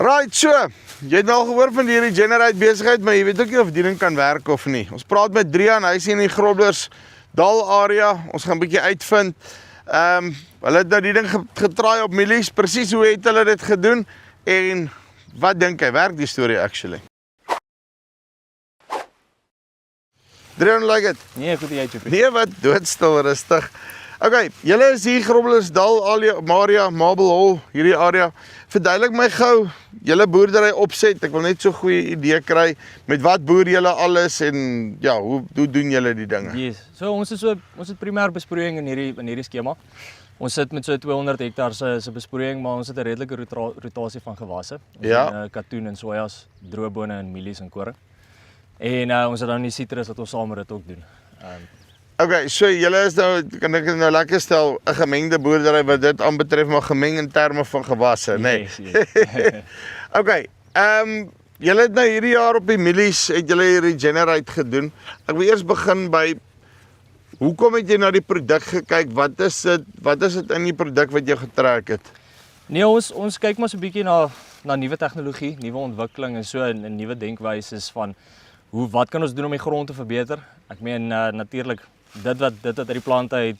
Right, so, jy het nou al gehoor van die Regenerate besigheid, maar jy weet ook nie of die ding kan werk of nie. Ons praat met Drian, hy is hier in die Grobblers Dal area, ons gaan 'n bietjie uitvind. Hulle het nou die ding getraai op mielies, presies hoe het hulle dit gedoen, en wat dink hy, werk die storie actually? Drian, like it? Nee, goed jy het. Nee, wat, doodstil, rustig. Ok, julle is hier Groblersdal, Maria, Marble Hall, hierdie area. Verduidelik my gou, julle boerdery opset, ek wil net so 'n goeie idee kry, met wat boer julle alles en ja, hoe doen julle die dinge? Yes. So ons het primêr besproeiing in hierdie skema. Ons sit met so 200 hektar se besproeiing, maar ons het 'n redelike rotasie van gewasse. Ons het katoen en sojas, droëbone en mielies en koring. En ons het dan die sitrus wat ons saam met dit ook doen. Ok, so julle is nou, kan ek nou lekker stel, 'n gemengde boerdery wat dit aanbetref, maar gemeng in terme van gewasse, nee. Yes, yes. Ok, julle het nou hierdie jaar op die mielies, het julle die Regenerate gedoen. Ek wil eers begin by, hoekom het jy na die produk gekyk? Wat is dit in die produk wat jou getrek het? Nee, ons kyk maar so 'n bietjie na nuwe tegnologie, nuwe ontwikkeling en so 'n nuwe denkwyse van wat kan ons doen om die grond te verbeter? Ek meen natuurlik dit wat uit die plante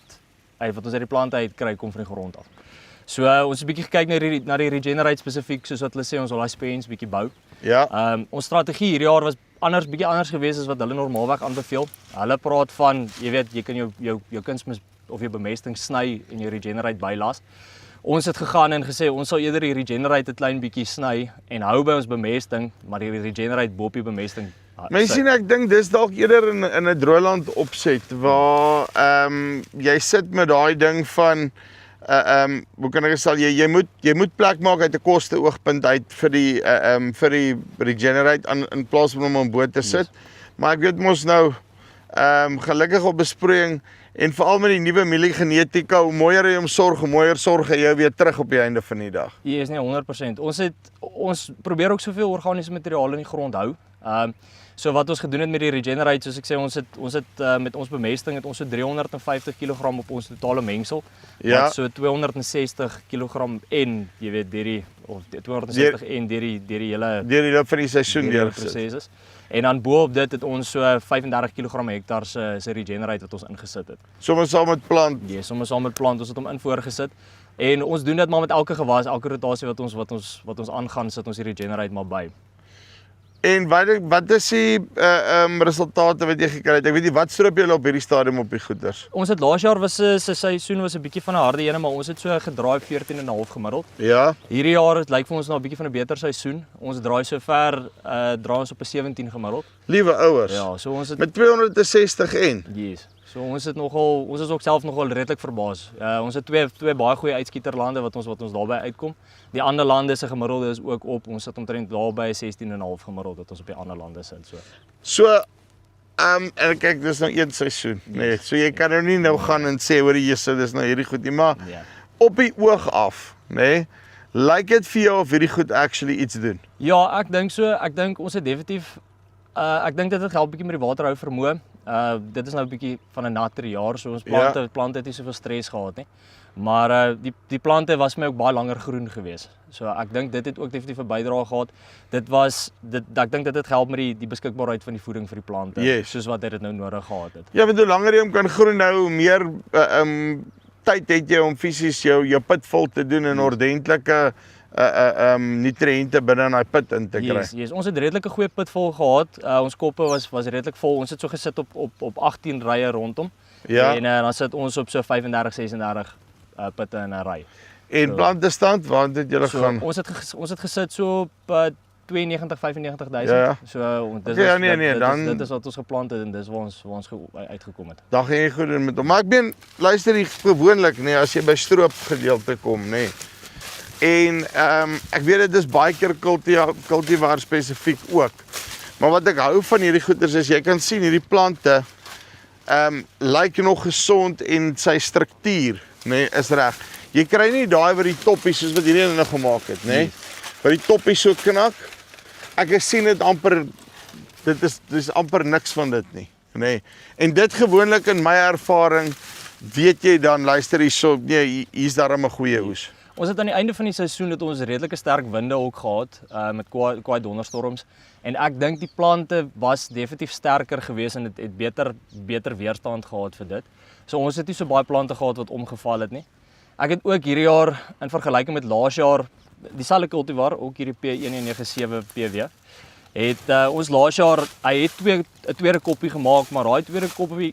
wat ons uit die plante uit kry kom van die grond af. So ons het 'n bietjie gekyk na die Regenerate spesifiek, soos wat hulle sê, ons wil daai spens bietjie bou. Ja. Ons strategie hierdie jaar was bietjie anders geweest as wat hulle normaalweg aanbeveel. Hulle praat van, jy weet, jy kan jou kunsmis of jou bemesting sny en jou Regenerate bylas. Ons het gegaan en gesê ons sal eerder die Regenerate 'n klein bietjie sny en hou by ons bemesting, maar die Regenerate bo op die bemesting. Mens sien, ek dink dis dalk eerder in 'n droëland opset waar jy sit met daai ding van hoe kan ek sê, jy moet plek maak uit 'n koste oogpunt uit vir die Regenerate in plaas van om bo te sit. Yes. Maar ek weet mos nou gelukkig op besproeiing en veral met die nuwe mieliegenetika, hoe mooier jy hom sorg, hoe mooier sorg jy jou weer terug op die einde van die dag. Ja, is nie 100%. Ons probeer ook soveel organiese materiaal in die grond hou. So wat ons gedoen het met die Regenerate, soos ek sê, ons het met ons bemesting het ons so 350 kg op ons totale mengsel. Ja. Wat so 260 kg en jy weet deur die hele van die seisoen deurgesit. En dan bo-op dit het ons so 35 kg hektar se Regenerate wat ons ingesit het. Soms saam met plant. Ja, soms saam met plant, ons het hom in voorgesit. En ons doen dit maar met elke gewas, elke rotasie wat ons aangaan, sit ons die Regenerate maar by. En wat is die resultate wat jy gekry het? Ek weet nie, wat stroop julle op hierdie stadium op die goeders? Ons het laas jaar se seisoen was 'n bietjie van 'n harde ene, maar ons het so gedraai 14,5 gemiddeld. Ja. Hierdie jaar lyk vir ons nou 'n bietjie van 'n beter seisoen. Ons draai sover draai ons op 'n 17 gemiddeld. Liewe ouers. Ja, so ons het met 260 en. Yes. So ons is ook self nogal redelik verbaas. Ons het twee baie goeie uitskieterlande wat ons daarby uitkom. Die ander lande se gemiddelde is ook op. Ons sit omtrent daar by 16,5 gemiddeld wat ons op die ander lande sit so. En kyk, dis nou een seisoen, nee. So jy kan nou nie nou gaan en sê hoor jy dis nou hierdie goed nie, maar op die oog af, nê? Lyk dit vir jou of hierdie goed actually iets doen? Ja, ek dink so. Ek dink ons het definitief ek dink dit help bietjie met die waterhou vermoë. Dit is nou 'n bietjie van 'n natter jaar, so ons plante het nie soveel stres gehad nie. Maar die plante was my ook baie langer groen geweest. So ek dink dit het ook definitief 'n bydrae gehad. Ek dink dit het gehelp met die beskikbaarheid van die voeding vir die plante, soos wat dit nou nodig gehad het. Ja, want hoe langer jy hom kan groen hou, hoe meer tyd het jy om fisies jou put vol te doen en ordentlike nutriënte binne in daai put in te kry. Yes. Ons het redelik 'n goeie put vol gehad. Ons koppe was redelik vol. Ons het so gesit op 18 rye rondom. Ja. En dan sit ons op so 35, 36 putte in 'n ry. En plantestand, waar het julle gaan? Ons het gesit so op 92, 95,000. Ja. So dit is wat ons geplant het en dis waar ons uitgekom het. Dan gaan jy goed doen met hom. Maar ek meen, luister hier gewoonlik, nee, as jy by stroop gedeelte kom, nee. En ek weet dit is baie keer kultivar spesifiek ook. Maar wat ek hou van hierdie goeders is, jy kan sien hierdie plante lyk nog gesond en sy struktuur, nee, is reg. Jy kry nie daai wat die toppie soos wat hierdie nou gemaak het, nee. Wat die toppie so knak. Ek sien dit amper, dis amper niks van dit nie, nee. En dit gewoonlik in my ervaring weet jy dan, luister hierso, nee, hier's darem 'n goeie oes. Ons het aan die einde van die seisoen het ons redelike sterk winde ook gehad met kwaai donderstorms en ek dink die plante was definitief sterker geweest en het beter weerstand gehad vir dit. So ons het nie so baie plante gehad wat omgeval het nie. Ek het ook hierdie jaar in vergelyking met laas jaar dieselfde kultivar, ook hierdie P197 PW. Ons laas jaar, hy het 'n tweede koppie gemaak, maar daai tweede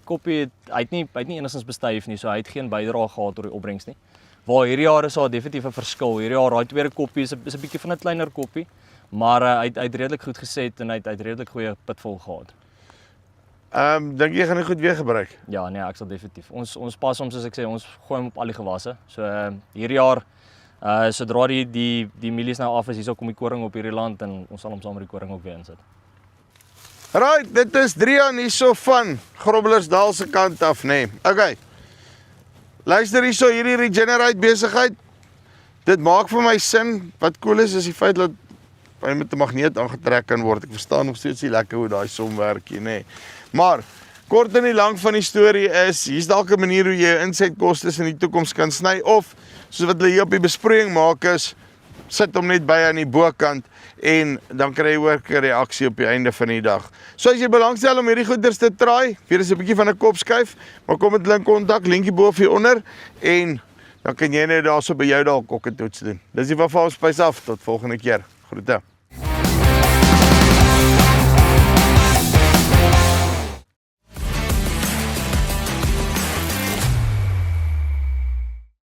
koppie hy het nie enigstens bestuif nie, so hy het geen bydrae gehad tot die opbrengs nie. Waar hierdie jaar is daar definitief 'n verskil. Hierdie jaar daai tweede koppie is 'n bietjie van 'n kleiner koppie, maar hy het redelik goed geset en hy het redelik goeie pitvol gehad. Dink jy gaan dit goed weer gebruik? Ja, nee, ek sal definitief. Ons pas hom soos ek sê, ons gooi hom op al die gewasse. So hierdie jaar sodra die mielies nou af is, hierso kom die koring op hierdie land en ons sal hom saam met die koring ook weer insit. Right, dit is Drian hierso van Groblersdal se kant af, nê. Okay. Luister hierso, hierdie Regenerate besigheid. Dit maak vir my sin. Wat cool is die feit dat hy met 'n magneet aangetrek kan word. Ek verstaan nog steeds nie lekker hoe daai som werk nie, nê. Maar kort en die lang van die storie is, hier's dalk 'n manier hoe jy jou insetkostes in die toekoms kan sny of soos wat hulle hier op die besproeiing maak is, sit hom net by aan die bokant en dan kry jy ook 'n reaksie op die einde van die dag. So as jy belangstel om hierdie goeders te try, weer is 'n bietjie van 'n kopskuif, maar kom met hulle in kontak, linkie bo of hier onder en dan kan jy net daarso by jou dalk ook 'n toets doen. Dis die van Farm Spice af, tot volgende keer. Groete.